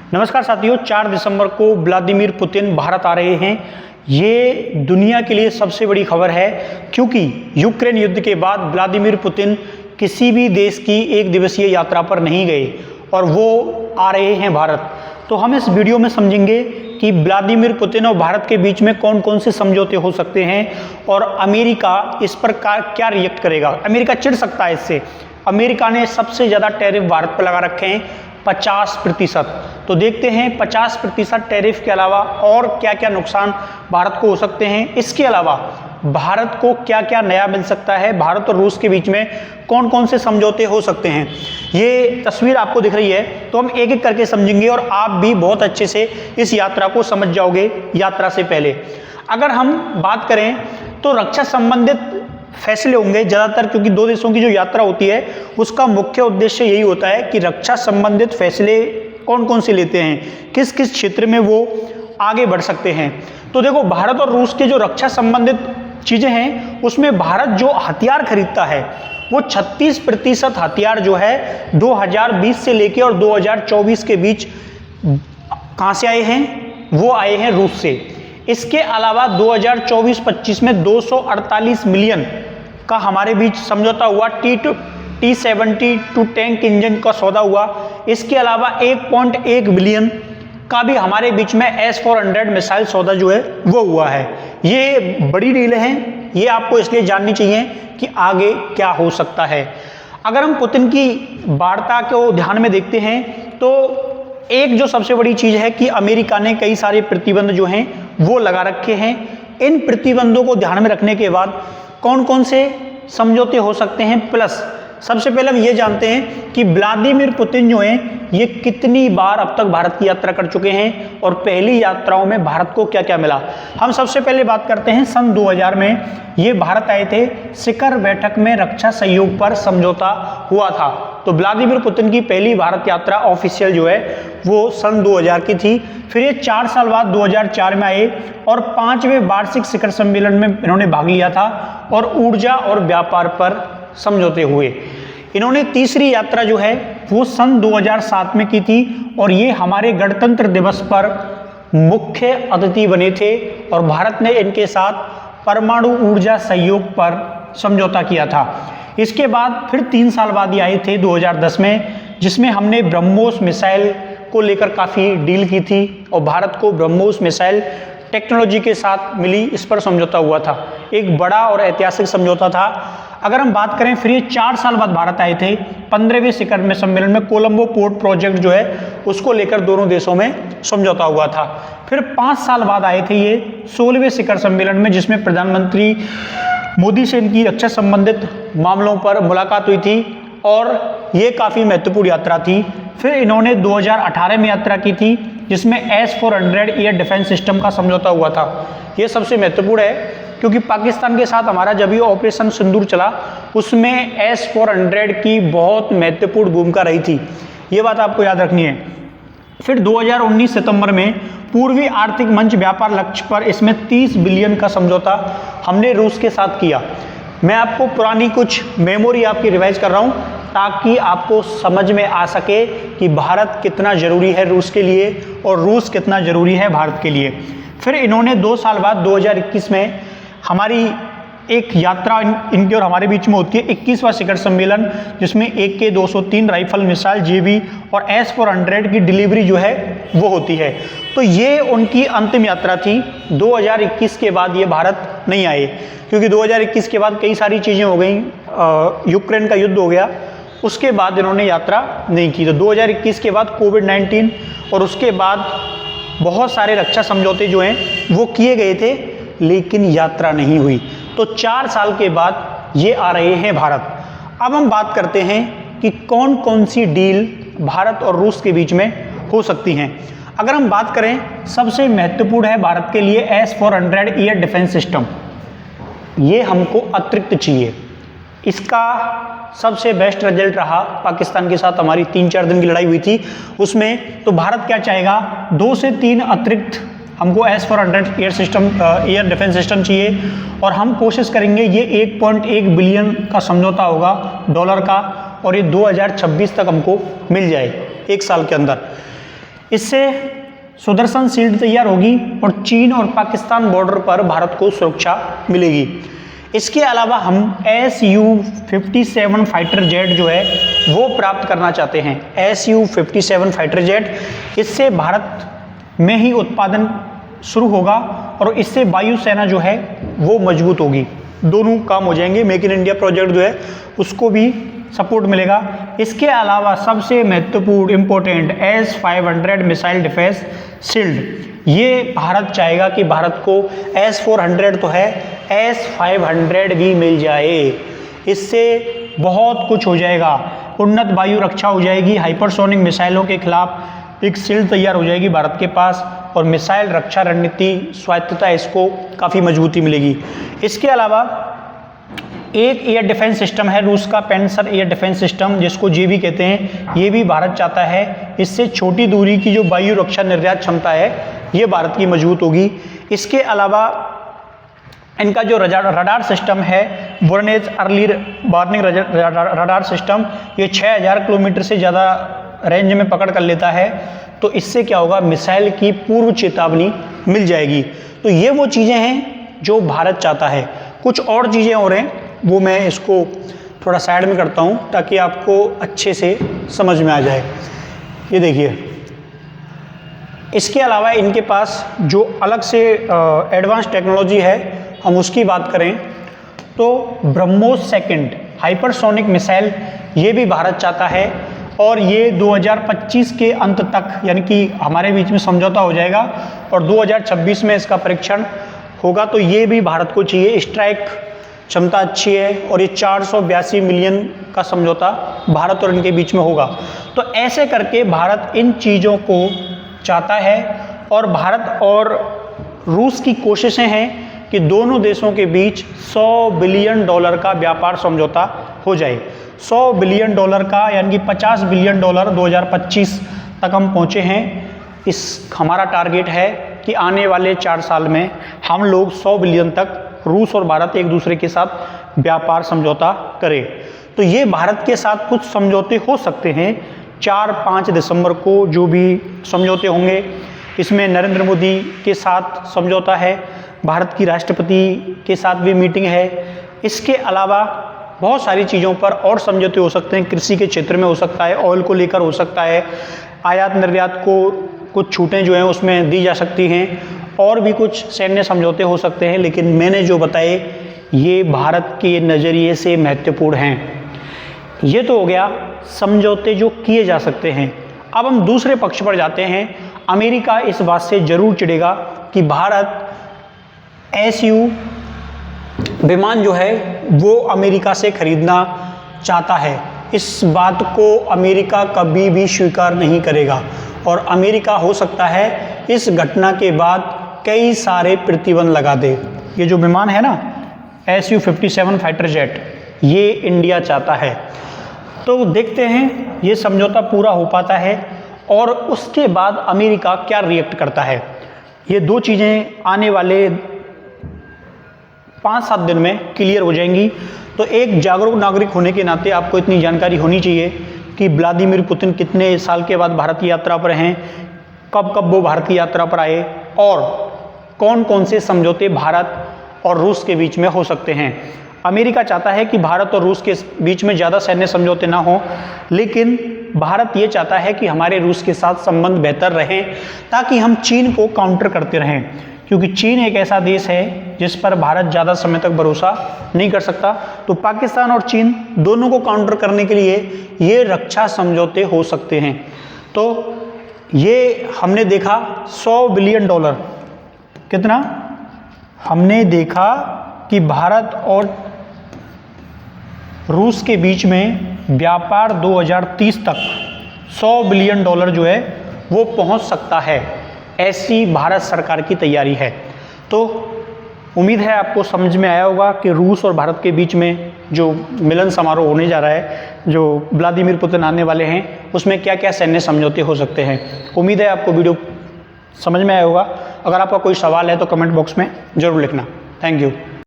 नमस्कार साथियों, 4 दिसंबर को व्लादिमीर पुतिन भारत आ रहे हैं। ये दुनिया के लिए सबसे बड़ी खबर है क्योंकि यूक्रेन युद्ध के बाद व्लादिमीर पुतिन किसी भी देश की एक दिवसीय यात्रा पर नहीं गए और वो आ रहे हैं भारत। तो हम इस वीडियो में समझेंगे कि व्लादिमीर पुतिन और भारत के बीच में कौन कौन से समझौते हो सकते हैं और अमेरिका इस पर क्या रिएक्ट करेगा। अमेरिका चिढ़ सकता है इससे। अमेरिका ने सबसे ज़्यादा टैरिफ भारत पर लगा रखे हैं, 50%। तो देखते हैं 50% टैरिफ के अलावा और क्या क्या नुकसान भारत को हो सकते हैं। इसके अलावा भारत को क्या क्या नया मिल सकता है, भारत और रूस के बीच में कौन कौन से समझौते हो सकते हैं। ये तस्वीर आपको दिख रही है, तो हम एक एक करके समझेंगे और आप भी बहुत अच्छे से इस यात्रा को समझ जाओगे यात्रा से पहले। अगर हम बात करें तो रक्षा संबंधित फैसले होंगे ज़्यादातर, क्योंकि दो देशों की जो यात्रा होती है उसका मुख्य उद्देश्य यही होता है कि रक्षा संबंधित फैसले कौन कौन से लेते हैं, किस किस क्षेत्र में वो आगे बढ़ सकते हैं। तो देखो, भारत और रूस के जो रक्षा संबंधित चीज़ें हैं उसमें भारत जो हथियार खरीदता है वो 36% हथियार जो है 2020 से लेके और 2024 के बीच कहाँ से आए हैं, वो आए हैं रूस से। इसके अलावा 2024-25 में 248 मिलियन का हमारे बीच समझौता हुआ, T-72 टैंक इंजन का सौदा हुआ। इसके अलावा 1.1 बिलियन का भी हमारे बीच में S-400 मिसाइल सौदा जो है वो हुआ है। ये बड़ी डील है, ये आपको इसलिए जाननी चाहिए कि आगे क्या हो सकता है। अगर हम पुतिन की वार्ता को ध्यान में देखते हैं तो एक जो सबसे बड़ी चीज़ है कि अमेरिका ने कई सारे प्रतिबंध जो हैं वो लगा रखे हैं। इन प्रतिबंधों को ध्यान में रखने के बाद कौन कौन से समझौते हो सकते हैं, प्लस सबसे पहले हम ये जानते हैं कि व्लादिमीर पुतिन जो हैं ये कितनी बार अब तक भारत की यात्रा कर चुके हैं और पहली यात्राओं में भारत को क्या क्या मिला। हम सबसे पहले बात करते हैं सन 2000 में ये भारत आए थे, शिखर बैठक में रक्षा सहयोग पर समझौता हुआ था। तो व्लादिमीर पुतिन की पहली भारत यात्रा ऑफिशियल जो है वो सन 2000 की थी। फिर ये 4 साल बाद 2004 में आए और 5वें वार्षिक शिखर सम्मेलन में इन्होंने भाग लिया था और ऊर्जा और व्यापार पर समझौते हुए। इन्होंने तीसरी यात्रा जो है वो सन 2007 में की थी और ये हमारे गणतंत्र दिवस पर मुख्य अतिथि बने थे और भारत ने इनके साथ परमाणु ऊर्जा सहयोग पर समझौता किया था। इसके बाद फिर 3 साल बाद ये आए थे 2010 में, जिसमें हमने ब्रह्मोस मिसाइल को लेकर काफ़ी डील की थी और भारत को ब्रह्मोस मिसाइल टेक्नोलॉजी के साथ मिली, इस पर समझौता हुआ था। एक बड़ा और ऐतिहासिक समझौता था। अगर हम बात करें फिर ये 4 साल बाद भारत आए थे 15वें शिखर में सम्मेलन में, कोलंबो पोर्ट प्रोजेक्ट जो है उसको लेकर दोनों देशों में समझौता हुआ था। फिर 5 साल बाद आए थे ये 16वें शिखर सम्मेलन में, जिसमें प्रधानमंत्री मोदी से इनकी रक्षा संबंधित मामलों पर मुलाकात हुई थी और ये काफ़ी महत्वपूर्ण यात्रा थी। फिर इन्होंने 2018 में यात्रा की थी जिसमें S-400 एयर डिफेंस सिस्टम का समझौता हुआ था। ये सबसे महत्वपूर्ण है क्योंकि पाकिस्तान के साथ हमारा जब ये ऑपरेशन सिंदूर चला उसमें S-400 की बहुत महत्वपूर्ण भूमिका रही थी, ये बात आपको याद रखनी है। फिर 2019 सितंबर में पूर्वी आर्थिक मंच व्यापार लक्ष्य पर इसमें 30 बिलियन का समझौता हमने रूस के साथ किया। मैं आपको पुरानी कुछ मेमोरी आपकी रिवाइज कर रहा हूँ ताकि आपको समझ में आ सके कि भारत कितना ज़रूरी है रूस के लिए और रूस कितना ज़रूरी है भारत के लिए। फिर इन्होंने 2 साल बाद 2021 में हमारी एक यात्रा इनके और हमारे बीच में होती है, 21वां शिखर सम्मेलन, जिसमें AK-203 राइफल मिसाइल JV और S-400 की डिलीवरी जो है वो होती है। तो ये उनकी अंतिम यात्रा थी। 2021 के बाद ये भारत नहीं आए क्योंकि 2021 के बाद कई सारी चीज़ें हो गई, यूक्रेन का युद्ध हो गया, उसके बाद इन्होंने यात्रा नहीं की। तो 2021 के बाद कोविड-19 और उसके बाद बहुत सारे रक्षा समझौते जो हैं वो किए गए थे लेकिन यात्रा नहीं हुई। तो 4 साल के बाद ये आ रहे हैं भारत। अब हम बात करते हैं कि कौन कौन सी डील भारत और रूस के बीच में हो सकती हैं। अगर हम बात करें, सबसे महत्वपूर्ण है भारत के लिए S-400 एयर डिफेंस सिस्टम। ये हमको अतिरिक्त चाहिए। इसका सबसे बेस्ट रिजल्ट रहा पाकिस्तान के साथ हमारी 3-4 दिन की लड़ाई हुई थी उसमें। तो भारत क्या चाहेगा, 2 से 3 अतिरिक्त हमको S-400 एयर डिफेंस सिस्टम चाहिए और हम कोशिश करेंगे ये 1.1 बिलियन का समझौता होगा डॉलर का और ये 2026 तक हमको मिल जाए, 1 साल के अंदर। इससे सुदर्शन शील्ड तैयार होगी और चीन और पाकिस्तान बॉर्डर पर भारत को सुरक्षा मिलेगी। इसके अलावा हम Su-57 फाइटर जेट जो है वो प्राप्त करना चाहते हैं। Su-57 फाइटर जेट, इससे भारत में ही उत्पादन शुरू होगा और इससे वायुसेना जो है वो मजबूत होगी। दोनों काम हो जाएंगे। मेक इन इंडिया प्रोजेक्ट जो है उसको भी सपोर्ट मिलेगा। इसके अलावा सबसे महत्वपूर्ण important S-500 missile defence shield, ये भारत चाहेगा कि भारत को S-400 तो है, S-500 भी मिल जाए। इससे बहुत कुछ हो जाएगा। उन्नत वायु रक्षा हो जाएगी। हाइपरसोनिक मिसाइलों के खिलाफ एक शील्ड तैयार हो जाएगी भारत के पास और मिसाइल रक्षा रणनीति स्वायत्तता इसको काफ़ी मजबूती मिलेगी। इसके अलावा एक एयर डिफेंस सिस्टम है रूस का, पेंसर एयर डिफेंस सिस्टम, जिसको जे भी कहते हैं, ये भी भारत चाहता है। इससे छोटी दूरी की जो वायु रक्षा निर्यात क्षमता है ये भारत की मजबूत होगी। इसके अलावा इनका जो रडार सिस्टम है, वोर्नेज अर्ली वार्निंग रडार सिस्टम, ये 6000 किलोमीटर से ज़्यादा रेंज में पकड़ कर लेता है। तो इससे क्या होगा, मिसाइल की पूर्व चेतावनी मिल जाएगी। तो ये वो चीज़ें हैं जो भारत चाहता है। कुछ और चीज़ें और हैं, वो मैं इसको थोड़ा साइड में करता हूँ ताकि आपको अच्छे से समझ में आ जाए। ये देखिए, इसके अलावा इनके पास जो अलग से एडवांस टेक्नोलॉजी है, हम उसकी बात करें तो ब्रह्मोस सेकंड हाइपरसोनिक मिसाइल, ये भी भारत चाहता है और ये 2025 के अंत तक, यानी कि हमारे बीच में समझौता हो जाएगा और 2026 में इसका परीक्षण होगा। तो ये भी भारत को चाहिए। स्ट्राइक क्षमता अच्छी है और ये 482 मिलियन का समझौता भारत और इनके बीच में होगा। तो ऐसे करके भारत इन चीज़ों को चाहता है और भारत और रूस की कोशिशें हैं कि दोनों देशों के बीच $100 बिलियन का व्यापार समझौता हो जाए। $100 बिलियन का, यानी कि $50 बिलियन 2025 तक हम पहुँचे हैं। इस हमारा टारगेट है कि आने वाले 4 साल में हम लोग 100 बिलियन तक रूस और भारत एक दूसरे के साथ व्यापार समझौता करें। तो ये भारत के साथ कुछ समझौते हो सकते हैं। 4-5 दिसंबर को जो भी समझौते होंगे, इसमें नरेंद्र मोदी के साथ समझौता है, भारत की राष्ट्रपति के साथ भी मीटिंग है। इसके अलावा बहुत सारी चीज़ों पर और समझौते हो सकते हैं। कृषि के क्षेत्र में हो सकता है, ऑयल को लेकर हो सकता है, आयात निर्यात को कुछ छूटें जो हैं उसमें दी जा सकती हैं, और भी कुछ सैन्य समझौते हो सकते हैं। लेकिन मैंने जो बताए ये भारत के नज़रिए से महत्वपूर्ण हैं। ये तो हो गया समझौते जो किए जा सकते हैं। अब हम दूसरे पक्ष पर जाते हैं। अमेरिका इस बात से जरूर चिढ़ेगा कि भारत Su विमान जो है वो अमेरिका से खरीदना चाहता है। इस बात को अमेरिका कभी भी स्वीकार नहीं करेगा और अमेरिका हो सकता है इस घटना के बाद कई सारे प्रतिबंध लगा दे। ये जो विमान है ना Su-57 फाइटर जेट, ये इंडिया चाहता है। तो देखते हैं ये समझौता पूरा हो पाता है और उसके बाद अमेरिका क्या रिएक्ट करता है। ये दो चीज़ें आने वाले 5-7 दिन में क्लियर हो जाएंगी। तो एक जागरूक नागरिक होने के नाते आपको इतनी जानकारी होनी चाहिए कि व्लादिमीर पुतिन कितने साल के बाद भारत की यात्रा पर हैं, कब कब वो भारत की यात्रा पर आए और कौन कौन से समझौते भारत और रूस के बीच में हो सकते हैं। अमेरिका चाहता है कि भारत और रूस के बीच में ज़्यादा सैन्य समझौते ना हो, लेकिन भारत ये चाहता है कि हमारे रूस के साथ संबंध बेहतर रहें ताकि हम चीन को काउंटर करते रहें, क्योंकि चीन एक ऐसा देश है जिस पर भारत ज़्यादा समय तक भरोसा नहीं कर सकता। तो पाकिस्तान और चीन दोनों को काउंटर करने के लिए ये रक्षा समझौते हो सकते हैं। तो ये हमने देखा $100 बिलियन, कितना हमने देखा कि भारत और रूस के बीच में व्यापार 2030 तक $100 बिलियन जो है वो पहुंच सकता है। ऐसी भारत सरकार की तैयारी है। तो उम्मीद है आपको समझ में आया होगा कि रूस और भारत के बीच में जो मिलन समारोह होने जा रहा है, जो व्लादिमीर पुतिन आने वाले हैं, उसमें क्या क्या सैन्य समझौते हो सकते हैं। उम्मीद है आपको वीडियो समझ में आया होगा। अगर आपका कोई सवाल है तो कमेंट बॉक्स में ज़रूर लिखना। Thank you.